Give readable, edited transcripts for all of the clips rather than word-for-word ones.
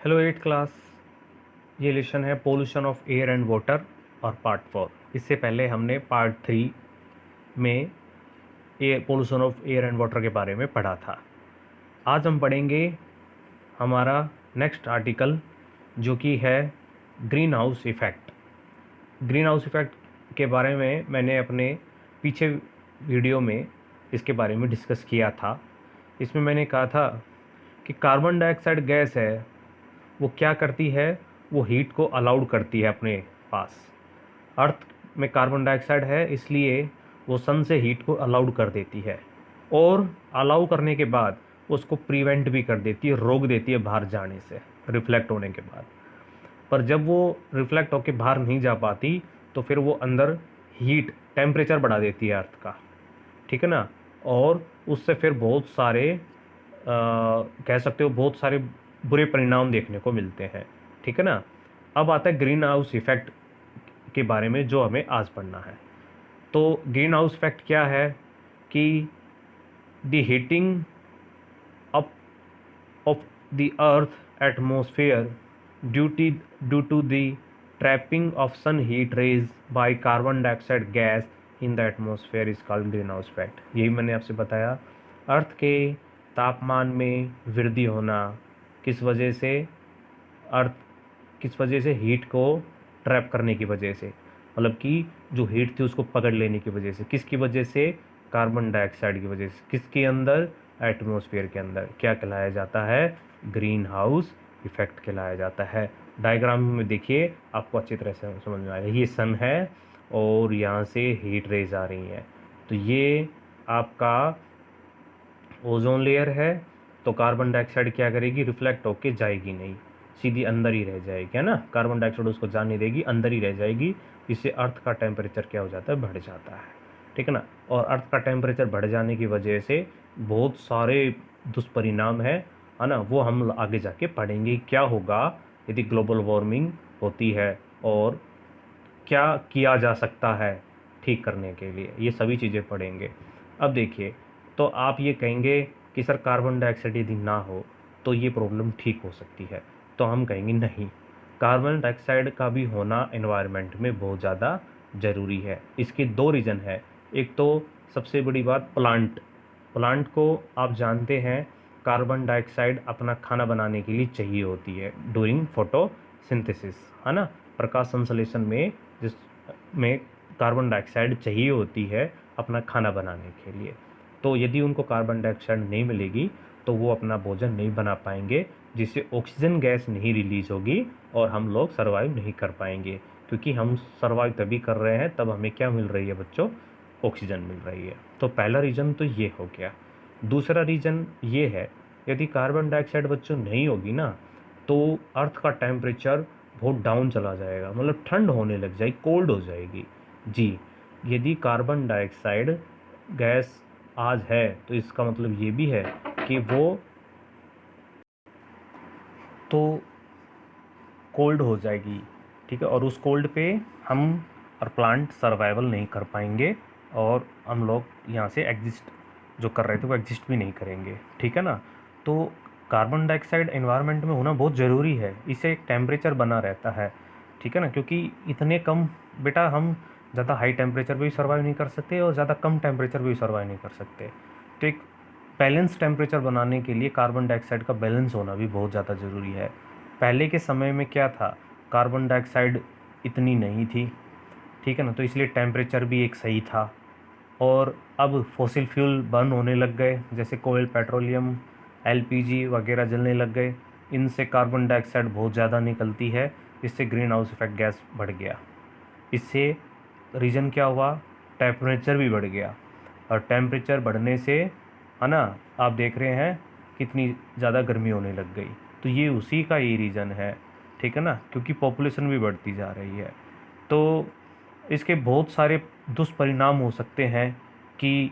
Hello eight class. ये lesson है pollution of air and water और पार्ट 4। इससे पहले हमने पार्ट 3 में air pollution of air and water के बारे में पढ़ा था। आज हम पढ़ेंगे हमारा नेक्स्ट आर्टिकल जो कि है green house effect. Green house effect के बारे में मैंने अपने पीछे वीडियो में इसके बारे में डिस्कस किया था। इसमें मैंने कहा था कि कार्बन डाइऑक्साइड गैस है वो क्या करती है, वो हीट को अलाउड करती है अपने पास। अर्थ में कार्बन डाइऑक्साइड है इसलिए वो सन से हीट को अलाउड कर देती है और अलाउ करने के बाद उसको प्रिवेंट भी कर देती है, रोक देती है बाहर जाने से रिफ्लेक्ट होने के बाद। पर जब वो रिफ्लेक्ट होकर बाहर नहीं जा पाती तो फिर वो अंदर हीट टेम्परेचर बढ़ा देती है अर्थ का, ठीक है ना। और उससे फिर बहुत सारे कह सकते हो बहुत सारे बुरे परिणाम देखने को मिलते हैं, ठीक है ना। अब आता है ग्रीन हाउस इफेक्ट के बारे में जो हमें आज पढ़ना है। तो ग्रीन हाउस इफेक्ट क्या है कि the heating up of the earth atmosphere due to the trapping of sun heat rays by carbon dioxide gas in the atmosphere is called greenhouse effect. यही मैंने आपसे बताया। अर्थ के तापमान में वृद्धि होना किस वजह से, अर्थ किस वजह से, हीट को ट्रैप करने की वजह से, मतलब कि जो हीट थी उसको पकड़ लेने की वजह से, किसकी वजह से, कार्बन डाइऑक्साइड की वजह से, किसके अंदर, एटमॉस्फेयर के अंदर, क्या कहलाया जाता है, ग्रीन हाउस इफेक्ट कहलाया जाता है। डायग्राम में देखिए आपको अच्छी तरह से समझ में आएगा। ये सन है और यहाँ से हीट रेज आ रही हैं, तो ये आपका ओजोन लेयर है। तो कार्बन डाइऑक्साइड क्या करेगी, रिफ्लेक्ट होके जाएगी नहीं, सीधी अंदर ही रह जाएगी, है ना। कार्बन डाइऑक्साइड उसको जाने देगी, अंदर ही रह जाएगी। इससे अर्थ का टेम्परेचर क्या हो जाता है, बढ़ जाता है, ठीक है ना। और अर्थ का टेम्परेचर बढ़ जाने की वजह से बहुत सारे दुष्परिणाम है ना, वो हम आगे जाके पढ़ेंगे क्या होगा यदि ग्लोबल वार्मिंग होती है और क्या किया जा सकता है ठीक करने के लिए, ये सभी चीज़ें पढ़ेंगे। अब देखिए, तो आप ये कहेंगे कि सर कार्बन डाइऑक्साइड यदि ना हो तो ये प्रॉब्लम ठीक हो सकती है, तो हम कहेंगे नहीं, कार्बन डाइऑक्साइड का भी होना एनवायरनमेंट में बहुत ज़्यादा ज़रूरी है। इसके दो रीज़न है। एक तो सबसे बड़ी बात, प्लांट प्लांट को आप जानते हैं कार्बन डाइऑक्साइड अपना खाना बनाने के लिए चाहिए होती है ड्यूरिंग फोटोसिंथेसिस, है ना। प्रकाश संश्लेषण में जिस में कार्बन डाइऑक्साइड चाहिए होती है अपना खाना बनाने के लिए। तो यदि उनको कार्बन डाइऑक्साइड नहीं मिलेगी तो वो अपना भोजन नहीं बना पाएंगे, जिससे ऑक्सीजन गैस नहीं रिलीज होगी और हम लोग सर्वाइव नहीं कर पाएंगे। क्योंकि हम सर्वाइव तभी कर रहे हैं तब हमें क्या मिल रही है बच्चों, ऑक्सीजन मिल रही है। तो पहला रीज़न तो ये हो गया। दूसरा रीज़न ये है, यदि कार्बन डाइऑक्साइड बच्चों नहीं होगी ना तो अर्थ का टेम्परेचर बहुत डाउन चला जाएगा, मतलब ठंड होने लग जाएगी, कोल्ड हो जाएगी जी। यदि कार्बन डाइऑक्साइड गैस आज है तो इसका मतलब ये भी है कि वो तो कोल्ड हो जाएगी, ठीक है। और उस कोल्ड पे हम और प्लांट सर्वाइवल नहीं कर पाएंगे और हम लोग यहाँ से एग्जिस्ट जो कर रहे थे वो एग्जिस्ट भी नहीं करेंगे, ठीक है ना। तो कार्बन डाइऑक्साइड एनवायरनमेंट में होना बहुत ज़रूरी है, इससे एक टेम्परेचर बना रहता है, ठीक है ना। क्योंकि इतने कम, बेटा हम ज़्यादा हाई टेम्परेचर पे भी सर्वाइव नहीं कर सकते और ज़्यादा कम टेम्परेचर पे भी सर्वाइव नहीं कर सकते। तो एक बैलेंस टेम्परेचर बनाने के लिए कार्बन डाइऑक्साइड का बैलेंस होना भी बहुत ज़्यादा ज़रूरी है। पहले के समय में क्या था, कार्बन डाइऑक्साइड इतनी नहीं थी, ठीक है ना, तो इसलिए टेम्परेचर भी एक सही था। और अब फॉसिल फ्यूल बर्न होने लग गए, जैसे कोयल, पेट्रोलियम, एलपीजी वगैरह जलने लग गए, इनसे कार्बन डाइऑक्साइड बहुत ज़्यादा निकलती है, इससे ग्रीन हाउस इफेक्ट गैस बढ़ गया। इससे रीज़न क्या हुआ, टेम्परेचर भी बढ़ गया। और टेम्परेचर बढ़ने से, है ना, आप देख रहे हैं कितनी ज़्यादा गर्मी होने लग गई। तो ये उसी का ही रीज़न है, ठीक है ना, क्योंकि पॉपुलेशन भी बढ़ती जा रही है। तो इसके बहुत सारे दुष्परिणाम हो सकते हैं कि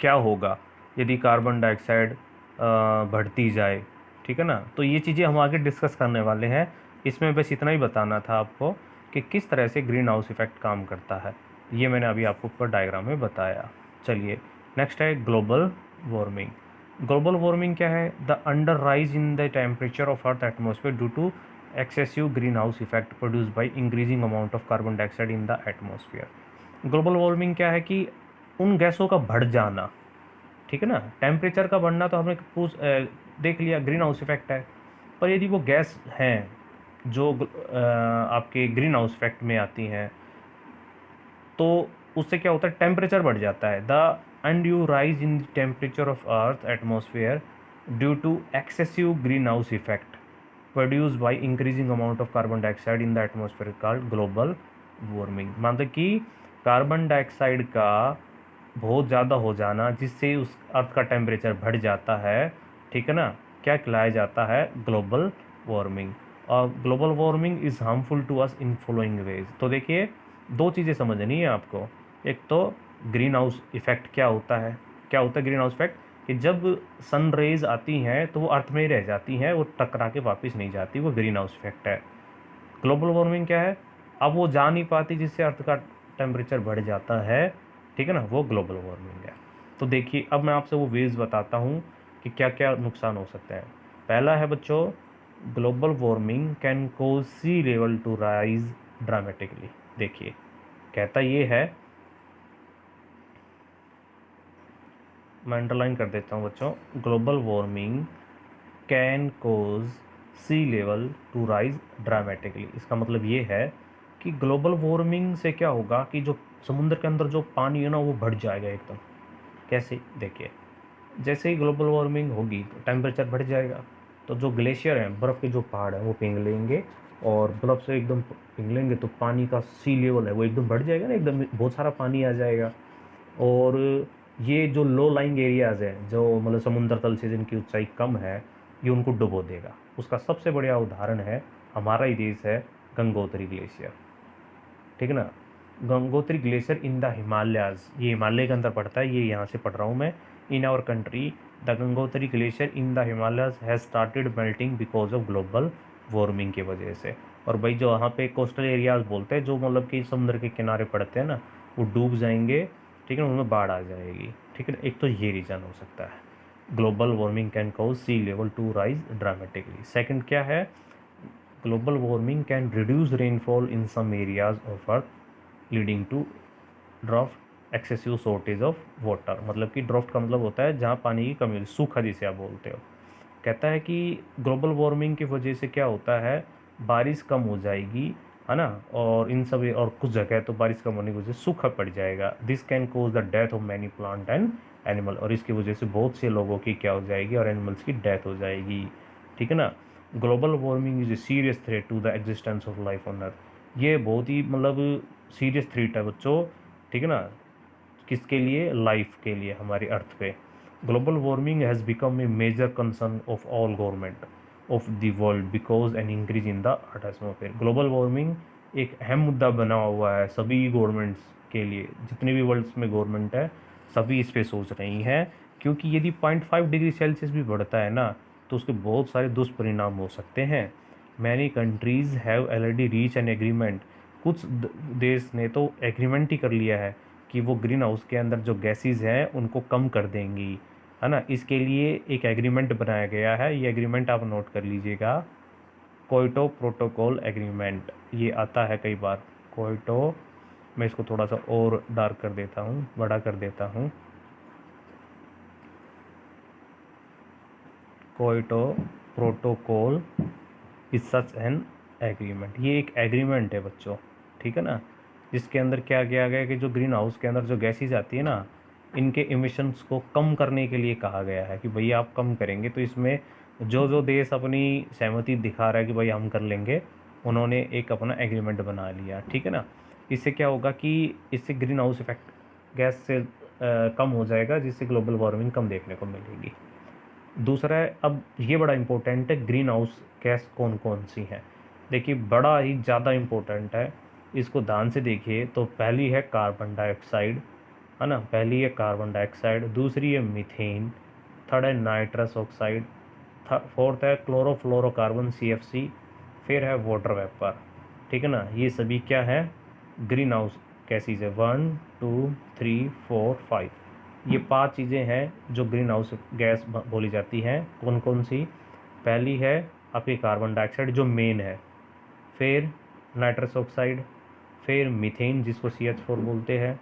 क्या होगा यदि कार्बन डाइऑक्साइड बढ़ती जाए, ठीक है ना। तो ये चीज़ें हम आगे डिस्कस करने वाले हैं। इसमें बस इतना ही बताना था आपको कि किस तरह से ग्रीन हाउस इफेक्ट काम करता है, ये मैंने अभी आपको ऊपर डायग्राम में बताया। चलिए नेक्स्ट है ग्लोबल वार्मिंग। ग्लोबल वार्मिंग क्या है? The undue rise in the temperature of earth atmosphere due to excessive greenhouse effect produce by increasing amount of carbon dioxide in the atmosphere. Global warming क्या है कि उन गैसों का बढ़ जाना, ठीक है ना। टेम्परेचर का बढ़ना तो हमने देख लिया, ग्रीन हाउस इफेक्ट है। पर यदि वो गैस हैं जो आपके ग्रीन हाउस इफेक्ट में आती हैं, तो उससे क्या होता है? टेम्परेचर बढ़ जाता है। The undue rise in the temperature of earth atmosphere due to excessive greenhouse effect produce by increasing amount of carbon dioxide in the atmosphere called global warming. मतलब कि कार्बन डाइऑक्साइड का बहुत ज़्यादा हो जाना, जिससे उस अर्थ का टेम्परेचर बढ़ जाता है, ठीक है ना, क्या कहलाया जाता है? Global warming. और global warming is harmful to us in following ways. तो देखिए, दो चीज़ें समझनी है आपको। एक तो ग्रीन हाउस इफेक्ट क्या होता है। क्या होता है ग्रीन हाउस इफेक्ट? कि जब सन रेज आती हैं तो वो अर्थ में ही रह जाती हैं, वो टकरा के वापस नहीं जाती, वो ग्रीन हाउस इफेक्ट है। ग्लोबल वार्मिंग क्या है? अब वो जा नहीं पाती, जिससे अर्थ का टेम्परेचर बढ़ जाता है, ठीक है ना, वो ग्लोबल वार्मिंग है। तो देखिए, अब मैं आपसे वो वेज बताता हूँ कि क्या क्या नुकसान हो सकते हैं। पहला है बच्चों, global warming can cause sea level to rise dramatically. देखिए, कहता ये है, मैं अंडरलाइन कर देता हूँ बच्चों, global warming can cause sea level to rise dramatically. इसका मतलब ये है कि ग्लोबल वार्मिंग से क्या होगा कि जो समुद्र के अंदर जो पानी है ना, वो बढ़ जाएगा एकदम। कैसे? देखिए, जैसे ही ग्लोबल वार्मिंग होगी तो टेम्परेचर बढ़ जाएगा, तो जो ग्लेशियर हैं, बर्फ़ के जो पहाड़ हैं, वो पिघलेंगे, और बर्फ़ से एकदम पिघलेंगे तो पानी का सी लेवल है वो एकदम बढ़ जाएगा ना, एकदम बहुत सारा पानी आ जाएगा। और ये जो लो लाइंग एरियाज़ हैं, जो मतलब समुद्र तल से जिनकी ऊंचाई कम है, ये उनको डुबो देगा। उसका सबसे बढ़िया उदाहरण है हमारा ही देश है, गंगोत्री ग्लेशियर, ठीक है ना। Gangotri glacier in the Himalayas, ये हिमालय के अंदर पड़ता है, ये यहाँ से पढ़ रहा हूँ मैं। In our country the Gangotri glacier in the Himalayas has started melting because of global warming की वजह से। और भाई, जो वहाँ पे कोस्टल एरियाज बोलते हैं, जो मतलब कि समुद्र के किनारे पड़ते हैं ना, वो डूब जाएंगे, ठीक है ना, उनमें बाढ़ आ जाएगी, ठीक है ना। एक तो ये रीज़न हो सकता है, global warming can cause sea level to rise dramatically. Second क्या है? Global warming can reduce rainfall in some areas of earth leading to drought excessive shortage of water. मतलब कि ड्राफ्ट का मतलब होता है जहाँ पानी की कमी, सूखा जिसे आप बोलते हो। कहता है कि ग्लोबल वार्मिंग की वजह से क्या होता है, बारिश कम हो जाएगी, है ना, और इन सब, और कुछ जगह तो बारिश कम होने की वजह से सूखा पड़ जाएगा। This can cause the death of many plant and animal. और इसकी वजह से बहुत से लोगों की क्या हो जाएगी, और एनिमल्स की डेथ हो जाएगी, ठीक है ना। Global warming is a serious threat to the existence of life on earth. ये बहुत ही मतलब सीरियस थ्रेट है बच्चों, ठीक है ना। किसके लिए? लाइफ के लिए, हमारी अर्थ पे। Global warming has become a major concern of all government of the world because an increase in the earth atmosphere. ग्लोबल वार्मिंग एक अहम मुद्दा बना हुआ है सभी गवर्नमेंट्स के लिए, जितने भी वर्ल्ड्स में गवर्नमेंट है, सभी इस पे सोच रही हैं। क्योंकि यदि 0.5 डिग्री सेल्सियस भी बढ़ता है ना, तो उसके बहुत सारे दुष्परिणाम हो सकते हैं। Many countries have already reach an agreement. कुछ देश ने तो एग्रीमेंट ही कर लिया है कि वो ग्रीन हाउस के अंदर जो गैसेस हैं उनको कम कर देंगी, है ना। इसके लिए एक एग्रीमेंट बनाया गया है, ये एग्रीमेंट आप नोट कर लीजिएगा, क्योटो प्रोटोकॉल एग्रीमेंट। ये आता है कई बार, क्योटो, मैं इसको थोड़ा सा और डार्क कर देता हूँ, बड़ा कर देता हूँ, Kyoto protocol is such an agreement. ये एक एग्रीमेंट है बच्चों, ठीक है ना, जिसके अंदर क्या किया गया है कि जो ग्रीन हाउस के अंदर जो गैसेज आती है ना, इनके इमिशंस को कम करने के लिए कहा गया है कि भैया आप कम करेंगे। तो इसमें जो जो देश अपनी सहमति दिखा रहा है कि भाई हम कर लेंगे, उन्होंने एक अपना एग्रीमेंट बना लिया, ठीक है ना। इससे क्या होगा कि इससे ग्रीन हाउस इफेक्ट गैस से कम हो जाएगा, जिससे ग्लोबल वार्मिंग कम देखने को मिलेगी। दूसरा है, अब ये बड़ा इम्पोर्टेंट है, ग्रीन हाउस गैस कौन कौन सी हैं। देखिए, बड़ा ही ज़्यादा इम्पोर्टेंट है, इसको ध्यान से देखिए। तो पहली है कार्बन डाइऑक्साइड, है ना, पहली है कार्बन डाइऑक्साइड, दूसरी है मीथेन, थर्ड है नाइट्रस ऑक्साइड, फोर्थ है क्लोरोफ्लोरोकार्बन CFC, फिर है वाटर वेपर, ठीक है ना। ये सभी क्या है? ग्रीन हाउस गैसेज है, 1 2 3 4 5। ये 5 चीज़ें हैं जो ग्रीन हाउस गैस बोली जाती हैं। कौन कौन सी? पहली है आपकी कार्बन डाइऑक्साइड जो मेन है, फिर नाइट्रस ऑक्साइड, फिर मीथेन जिसको CH4 बोलते हैं,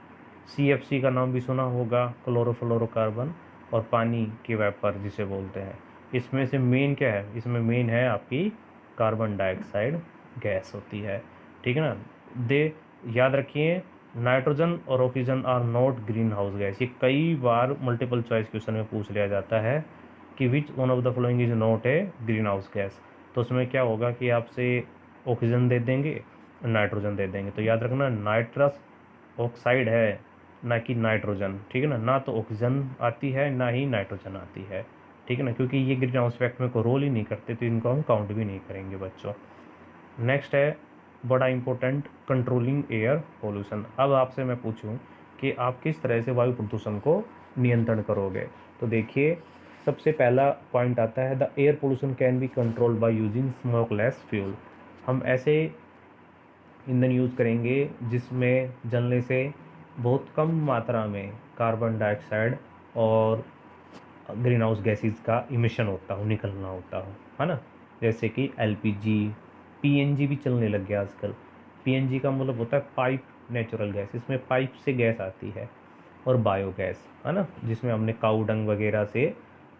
CFC का नाम भी सुना होगा, क्लोरोफ्लोरोकार्बन, और पानी की वेपर जिसे बोलते हैं। इसमें से मेन क्या है? इसमें मेन है आपकी कार्बन डाइऑक्साइड गैस होती है, ठीक है ना। दे याद रखिए, नाइट्रोजन और oxygen are not greenhouse gas. ये कई बार मल्टीपल चॉइस क्वेश्चन में पूछ लिया जाता है कि which one of the following is not a green house gas. तो उसमें क्या होगा कि आपसे ऑक्सीजन दे देंगे, नाइट्रोजन दे देंगे। तो याद रखना नाइट्रस ऑक्साइड है, ना कि नाइट्रोजन, ठीक है ना। ना तो ऑक्सीजन आती है ना ही नाइट्रोजन आती है, ठीक है ना, क्योंकि ये ग्रीन हाउस इफेक्ट में कोई रोल ही नहीं करते, तो इनको हम काउंट भी नहीं करेंगे बच्चों। नेक्स्ट है बड़ा इंपॉर्टेंट, कंट्रोलिंग एयर पोल्यूशन। अब आपसे मैं पूछूं कि आप किस तरह से वायु प्रदूषण को नियंत्रण करोगे। तो देखिए, सबसे पहला पॉइंट आता है the air pollution can be controlled by using smokeless fuel. हम ऐसे ईंधन यूज़ करेंगे जिसमें जलने से बहुत कम मात्रा में कार्बन डाइऑक्साइड और ग्रीन हाउस गैसेज का इमिशन होता हो, निकलना होता हो, है ना। जैसे कि LPG, PNG भी चलने लग गया आजकल। PNG का मतलब होता है पाइप नेचुरल गैस, इसमें पाइप से गैस आती है। और बायोगैस, है ना, जिसमें हमने काऊ डंग वगैरह से,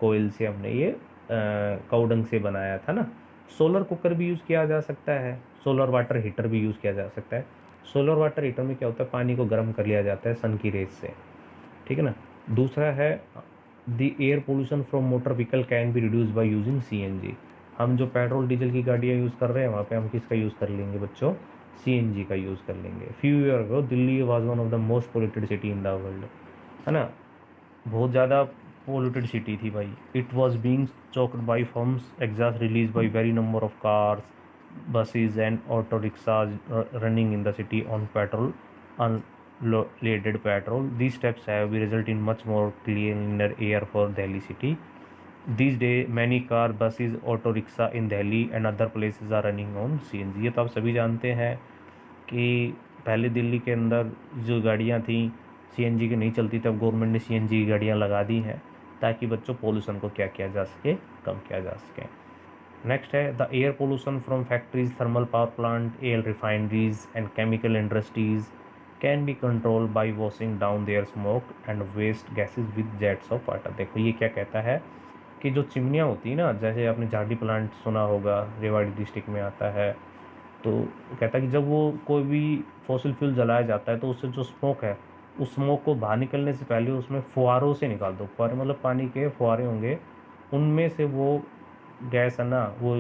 कोयल से हमने ये काऊ डंग से बनाया था ना। सोलर कुकर भी यूज़ किया जा सकता है, सोलर वाटर हीटर भी यूज़ किया जा सकता है। सोलर वाटर हीटर में क्या होता है, पानी को गर्म कर लिया जाता है सन की रेज से, ठीक है ना। दूसरा है the air pollution from motor vehicle can be reduce by using CNG। हम जो पेट्रोल डीजल की गाड़ियाँ यूज़ कर रहे हैं वहाँ पे हम किसका यूज़ कर लेंगे बच्चों? CNG का यूज़ कर लेंगे। Few year ago Delhi was one of the most polluted city in the world, है ना। बहुत ज़्यादा पोल्यूटेड सिटी थी भाई। It was being choked by firms exhaust release by very number of cars, buses and auto rickshaws running in the city on petrol, unleaded petrol. These steps have resulted in much more cleaner air for Delhi city. These days, many car, buses, auto rickshaw in Delhi and other places are running on CNG। ये तो आप सभी जानते हैं कि पहले दिल्ली के अंदर जो गाड़ियाँ थी CNG की नहीं चलती, तब गवर्नमेंट ने CNG की गाड़ियाँ लगा दी हैं ताकि बच्चों पोल्यूशन को क्या किया जा सके, कम किया जा सके। नेक्स्ट है the air pollution from factories, thermal power plant, air refineries and chemical industries can be control by washing down their smoke and waste gases with jets of water. देखो ये क्या कहता है कि जो चिमनियाँ होती है ना, जैसे आपने झाड़ी प्लांट सुना होगा, रेवाड़ी डिस्ट्रिक्ट में आता है, तो कहता है कि जब वो कोई भी फॉसिल फ्यूल जलाया जाता है तो उससे जो स्मोक है, उस स्मोक को बाहर निकलने से पहले उसमें फुहारों से निकाल दो। फुहारे मतलब पानी के फुहारे होंगे, उनमें से वो गैस है ना, वो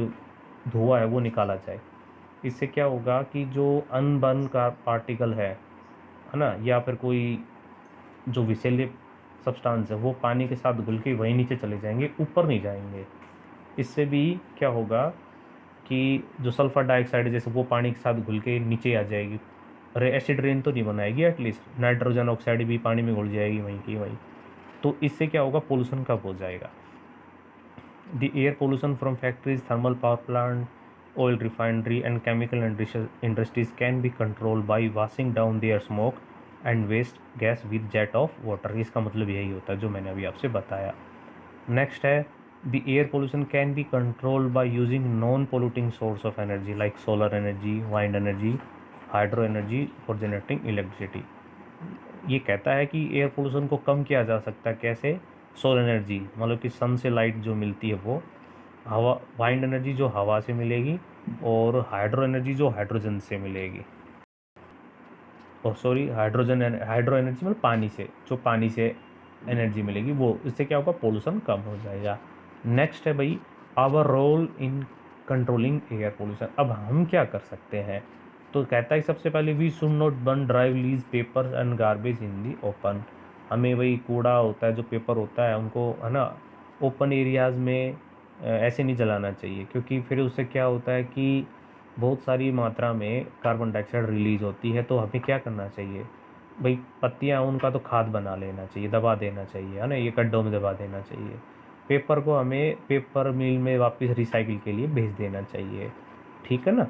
धुआं है वो निकाला जाए। इससे क्या होगा कि जो अनबर्न का पार्टिकल है ना, या फिर कोई जो विषैले सब्सटेंस है वो पानी के साथ घुल के वहीं नीचे चले जाएंगे, ऊपर नहीं जाएंगे। इससे भी क्या होगा कि जो सल्फर डाइऑक्साइड है जैसे वो पानी के साथ घुल के नीचे आ जाएगी। अरे एसिड रेन तो नहीं बनाएगी, एटलीस्ट नाइट्रोजन ऑक्साइड भी पानी में घुल जाएगी वहीं की वहीं। तो इससे क्या होगा, पोल्यूशन कम हो जाएगा। The air pollution from factories, thermal power plant, oil refinery and chemical industries can be controlled by washing down their smoke and waste gas with jet of water। इसका मतलब यही होता है जो मैंने अभी आपसे बताया। नेक्स्ट है the air pollution can be controlled by using non-polluting source of energy like solar energy, wind energy, hydro energy for generating electricity। ये कहता है कि एयर पोल्यूशन को कम किया जा सकता है कैसे? सोलर एनर्जी मतलब कि सन से लाइट जो मिलती है वो, हवा, वाइंड एनर्जी जो हवा से मिलेगी, और हाइड्रो एनर्जी जो हाइड्रोजन से मिलेगी, और सॉरी हाइड्रो एनर्जी मतलब पानी से, जो पानी से एनर्जी मिलेगी वो। इससे क्या होगा, पोल्यूशन कम हो जाएगा। नेक्स्ट है भाई our role in controlling air pollution. अब हम क्या कर सकते हैं? तो कहता है सबसे पहले we should not burn dry leaves paper and garbage in the open. हमें वही कूड़ा होता है जो पेपर होता है उनको, है ना, ओपन एरियाज़ में ऐसे नहीं जलाना चाहिए, क्योंकि फिर उससे क्या होता है कि बहुत सारी मात्रा में कार्बन डाइऑक्साइड रिलीज होती है। तो हमें क्या करना चाहिए भाई, पत्तियाँ उनका तो खाद बना लेना चाहिए, दबा देना चाहिए, है ना, ये गड्ढों में दबा देना चाहिए। पेपर को हमें पेपर मिल में वापस रिसाइकिल के लिए भेज देना चाहिए, ठीक है ना।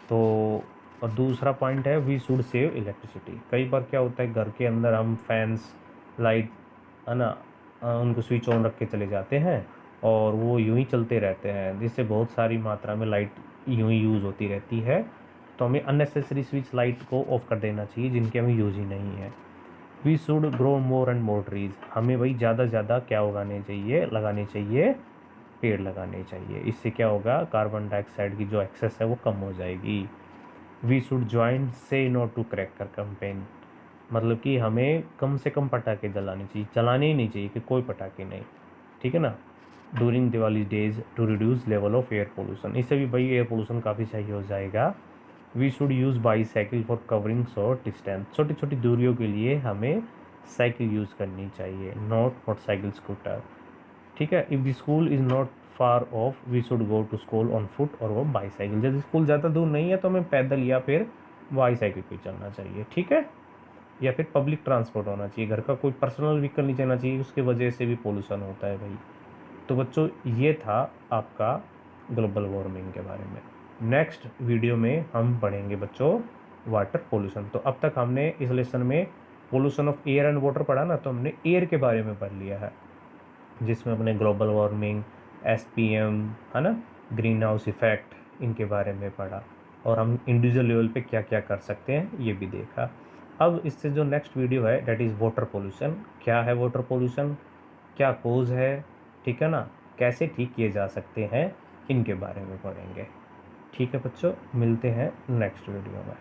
तो और दूसरा पॉइंट है वी शुड सेव इलेक्ट्रिसिटी। कई बार क्या होता है घर के अंदर हम फैंस, लाइट है ना, उनको स्विच ऑन रख के चले जाते हैं और वो यूं ही चलते रहते हैं, जिससे बहुत सारी मात्रा में लाइट यूं ही यूज़ होती रहती है। तो हमें अननेसेसरी स्विच लाइट को ऑफ कर देना चाहिए जिनके हमें यूज़ ही नहीं है। We should grow more and more trees, हमें भाई ज़्यादा से ज़्यादा क्या उगाने चाहिए, लगाने चाहिए, पेड़ लगाने चाहिए। इससे क्या होगा, कार्बन डाइऑक्साइड की जो एक्सेस है वो कम हो जाएगी। वी शुड ज्वाइन से नो टू क्रैकर कैंपेन, मतलब कि हमें कम से कम पटाखे जलाने चाहिए, चलाने ही नहीं चाहिए कि कोई पटाखे नहीं, ठीक है ना। During Diwali days to reduce level of air pollution, इससे भी भाई एयर पोल्यूशन काफ़ी सही हो जाएगा। We should use bicycle for covering short distance, छोटी छोटी दूरियों के लिए हमें साइकिल यूज़ करनी चाहिए, नॉट मोटरसाइकिल स्कूटर, ठीक है। If the school is not far off we should go to school on foot और वो बाईसाइकिल, जब स्कूल ज़्यादा दूर नहीं है तो हमें पैदल या फिर बाईसाइकिल पे चलना चाहिए, ठीक है। या फिर पब्लिक ट्रांसपोर्ट होना चाहिए, घर का कोई पर्सनल व्हीकल नहीं चलना चाहिए, उसकी वजह से भी पोल्यूशन होता है भाई। तो बच्चों ये था आपका ग्लोबल वार्मिंग के बारे में। नेक्स्ट वीडियो में हम पढ़ेंगे बच्चों वाटर पोल्यूशन। तो अब तक हमने इस लेसन में pollution of air and water पढ़ा ना, तो हमने एयर के बारे में पढ़ लिया है, जिसमें अपने ग्लोबल वार्मिंग, एसपीएम, है ना, ग्रीन हाउस इफेक्ट, इनके बारे में पढ़ा और हम इंडिविजुअल लेवल पे क्या क्या कर सकते हैं ये भी देखा। अब इससे जो नेक्स्ट वीडियो है डेट इज़ वाटर पोल्यूशन, क्या है वाटर पोल्यूशन, क्या कोज़ है, ठीक है ना, कैसे ठीक किए जा सकते हैं, इनके बारे में पढ़ेंगे। ठीक है बच्चों, मिलते हैं नेक्स्ट वीडियो में।